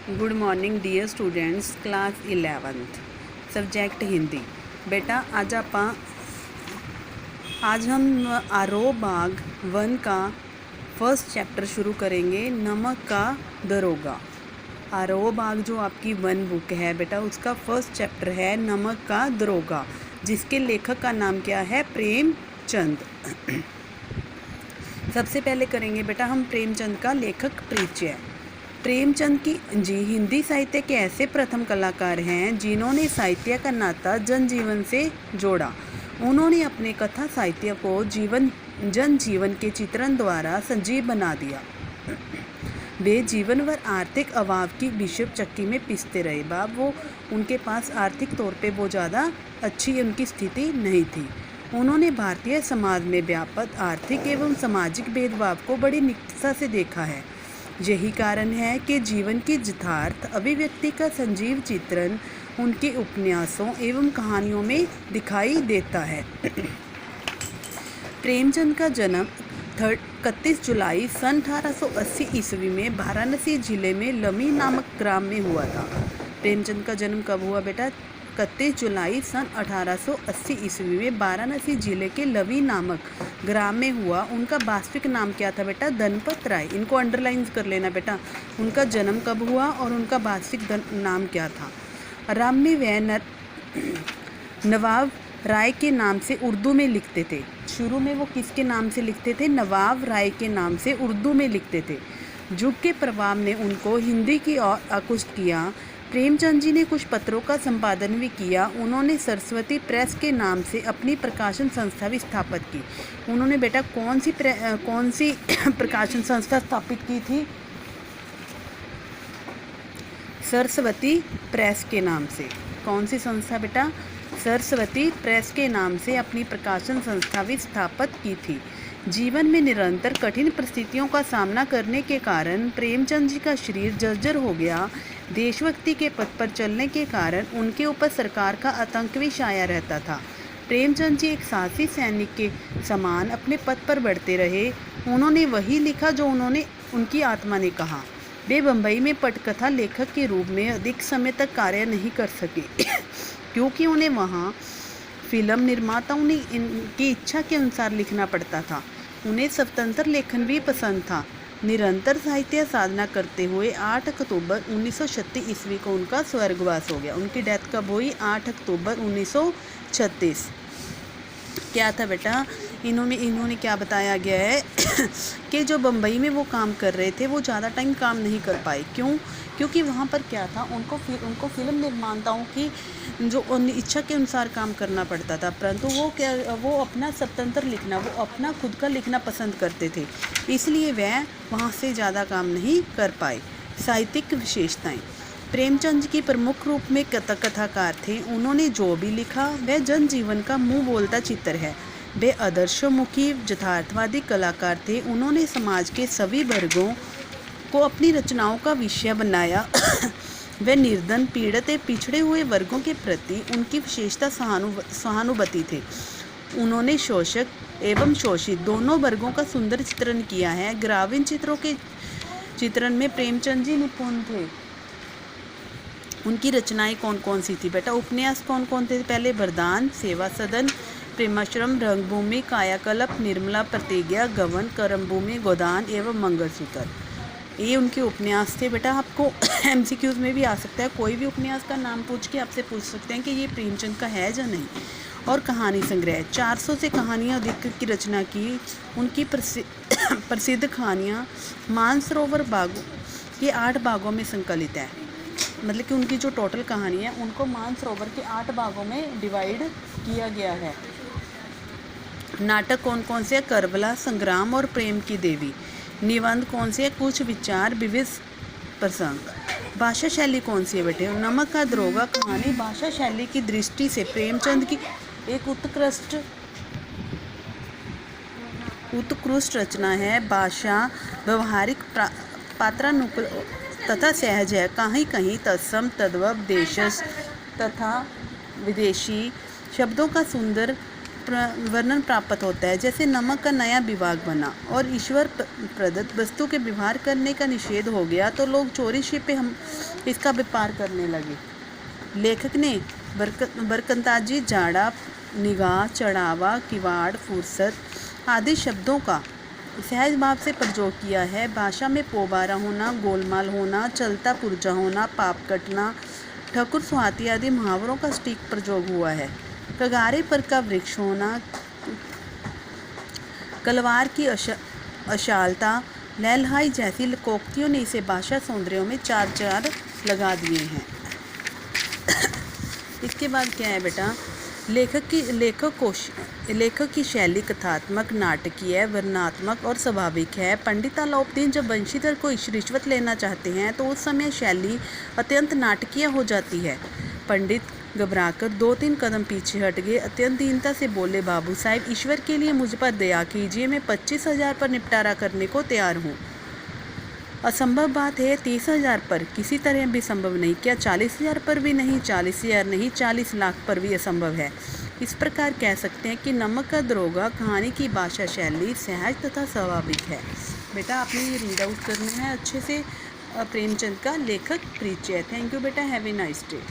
Good morning dear students, class 11th subject Hindi. बेटा आज हम आरोह बाग 1 का फर्स्ट चैप्टर शुरू करेंगे, नमक का दरोगा। आरोह बाग जो आपकी 1 बुक है बेटा, उसका फर्स्ट चैप्टर है नमक का दरोगा, जिसके लेखक का नाम क्या है? प्रेमचंद। सबसे पहले करेंगे बेटा हम प्रेमचंद का लेखक परिचय। प्रेमचंद की हिंदी साहित्य के ऐसे प्रथम कलाकार हैं जिन्होंने साहित्य का नाता जनजीवन से जोड़ा। उन्होंने अपने कथा साहित्य को जनजीवन के चित्रण द्वारा सजीव बना दिया। वे जीवन भर आर्थिक अभाव की विषम चक्की में पिसते रहे। वो उनके पास आर्थिक तौर पे वो ज़्यादा अच्छी उनकी स्थिति नहीं थी। उन्होंने भारतीय समाज में व्याप्त आर्थिक एवं सामाजिक भेदभाव को बड़ी निकटता से देखा है। यही कारण है कि जीवन की यथार्थ अभिव्यक्ति का सजीव चित्रण उनके उपन्यासों एवं कहानियों में दिखाई देता है। प्रेमचंद का जन्म 31 जुलाई सन 1880 ईस्वी में वाराणसी जिले में लमी नामक ग्राम में हुआ था। प्रेमचंद का जन्म कब हुआ बेटा? 31 जुलाई सन 1880 ईस्वी में वाराणसी जिले के लवी नामक ग्राम में हुआ। उनका वास्तविक नाम क्या था बेटा? धनपत राय। इनको अंडरलाइन कर लेना बेटा, उनका जन्म कब हुआ और उनका वास्तविक नाम क्या था। रामी व नवाब राय के नाम से उर्दू में लिखते थे। शुरू में वो किसके नाम से लिखते थे? नवाब राय के नाम से उर्दू में लिखते थे। युग के प्रभाव ने उनको हिंदी की ओर आकृष्ट किया। प्रेमचंद जी ने कुछ पत्रों का संपादन भी किया। उन्होंने सरस्वती प्रेस के नाम से अपनी प्रकाशन संस्था भी स्थापित की। उन्होंने बेटा कौन सी प्रकाशन संस्था स्थापित की थी? सरस्वती प्रेस के नाम से। कौन सी संस्था बेटा? सरस्वती प्रेस के नाम से अपनी प्रकाशन संस्था भी स्थापित की थी। जीवन में निरंतर कठिन परिस्थितियों का सामना करने के कारण प्रेमचंद जी का शरीर जर्जर हो गया। देशभक्ति के पथ पर चलने के कारण उनके ऊपर सरकार का आतंक भी छाया रहता था। प्रेमचंद जी एक साहसी सैनिक के समान अपने पथ पर बढ़ते रहे। उन्होंने वही लिखा जो उनकी आत्मा ने कहा। वे बम्बई में पटकथा लेखक के रूप में अधिक समय तक कार्य नहीं कर सके क्योंकि उन्हें वहाँ फिल्म निर्माताओं ने इनकी इच्छा के अनुसार लिखना पड़ता था। उन्हें स्वतंत्र लेखन भी पसंद था। निरंतर साहित्य साधना करते हुए 8 अक्टूबर 1936 ईस्वी को उनका स्वर्गवास हो गया। उनकी डेथ कब हुई? 8 अक्टूबर 1936। क्या था बेटा? इन्होंने क्या बताया गया है कि जो बम्बई में वो काम कर रहे थे वो ज़्यादा टाइम काम नहीं कर पाए। क्यों? क्योंकि वहाँ पर क्या था, उनको फिल्म निर्माताओं की जो इच्छा के अनुसार काम करना पड़ता था, परंतु वो अपना स्वतंत्र लिखना, वो अपना खुद का लिखना पसंद करते थे, इसलिए वह वहाँ से ज़्यादा काम नहीं कर पाए। साहित्यिक विशेषताएं। प्रेमचंद की प्रमुख रूप में कथाकार थे। उन्होंने जो भी लिखा वह जनजीवन का मुँह बोलता चित्र है। वे आदर्शमुखी यथार्थवादी कलाकार थे। उन्होंने समाज के सभी वर्गों को अपनी रचनाओं का विषय बनाया। वे निर्धन, पीड़ित, पिछड़े हुए वर्गों के प्रति उनकी विशेषता सहानुभूति थे। उन्होंने शोषक एवं शोषित दोनों वर्गों का सुंदर चित्रण किया है। ग्रामीण चित्रों के चित्रण में प्रेमचंद जी निपुण थे। उनकी रचनाएं कौन कौन सी थी बेटा? उपन्यास कौन कौन थे? पहले वरदान, सेवा सदन, प्रेमाश्रम, रंगभूमि, कायाकल्प, निर्मला प्रतिज्ञा, गबन, कर्मभूमि, गोदान एवं मंगलसूत्र। ये उनके उपन्यास थे बेटा। आपको एमसीक्यूज में भी आ सकता है, कोई भी उपन्यास का नाम पूछ के आपसे पूछ सकते हैं कि ये प्रेमचंद का है या नहीं। और कहानी संग्रह, 400 से कहानियाँ अधिक की रचना की। उनकी प्रसिद्ध कहानियाँ मानसरोवर बागों के 8 भागों में संकलित है। मतलब कि उनकी जो टोटल कहानी है उनको मानसरोवर के 8 भागों में डिवाइड किया गया है। नाटक कौन कौन से? करबला, संग्राम और प्रेम की देवी। निबंध कौन से? कुछ विचार, विविध प्रसंग। भाषा शैली कौन सी है बेटे? नमक का दरोगा कहानी भाषा शैली की दृष्टि से प्रेमचंद की एक उत्कृष्ट रचना है। भाषा व्यवहारिक, पात्रानुकूल तथा सहज है। कहीं कहीं तत्सम, तद्भव, देशज तथा विदेशी शब्दों का सुंदर वर्णन प्राप्त होता है, जैसे नमक का नया विभाग बना और ईश्वर प्रदत्त वस्तु के व्यवहार करने का निषेध हो गया तो लोग चोरी छिपे हम इसका व्यापार करने लगे। लेखक ने बरकंताजी, जाड़ा, निगाह, चढ़ावा, किवाड़, फुर्सत आदि शब्दों का सहज भाव से प्रयोग किया है। भाषा में पोबारा होना, गोलमाल होना, चलता पुर्जा होना, पाप कटना, ठकुर सुहाती आदि मुहावरों का सटीक प्रयोग हुआ है। कगारे पर का वृक्ष होना, कलवार की अशालता, लहलहाई जैसी लोकोक्तियों ने इसे भाषा सौंदर्यों में चार चार लगा दिए हैं। इसके बाद क्या है बेटा, लेखक की शैली कथात्मक, नाटकीय, वर्णनात्मक और स्वाभाविक है। पंडित अलाउद्दीन जब वंशीधर को रिश्वत लेना चाहते हैं तो उस समय शैली अत्यंत नाटकीय हो जाती है। पंडित घबराकर 2-3 कदम पीछे हट गए, अत्यंत दीनता से बोले, बाबू साहब, ईश्वर के लिए मुझ पर दया कीजिए, मैं 25,000 पर निपटारा करने को तैयार हूँ। असंभव बात है, 30,000 पर किसी तरह भी संभव नहीं। क्या 40,000 पर भी नहीं? 40,000 नहीं, 40 लाख पर भी असंभव है। इस प्रकार कह सकते हैं कि नमक का दरोगा कहानी की भाषा शैली सहज तथा स्वाभाविक है। बेटा आपने ये रीड आउट करना है अच्छे से प्रेमचंद का लेखक परिचय। थैंक यू बेटा, हैव ए नाइस डे।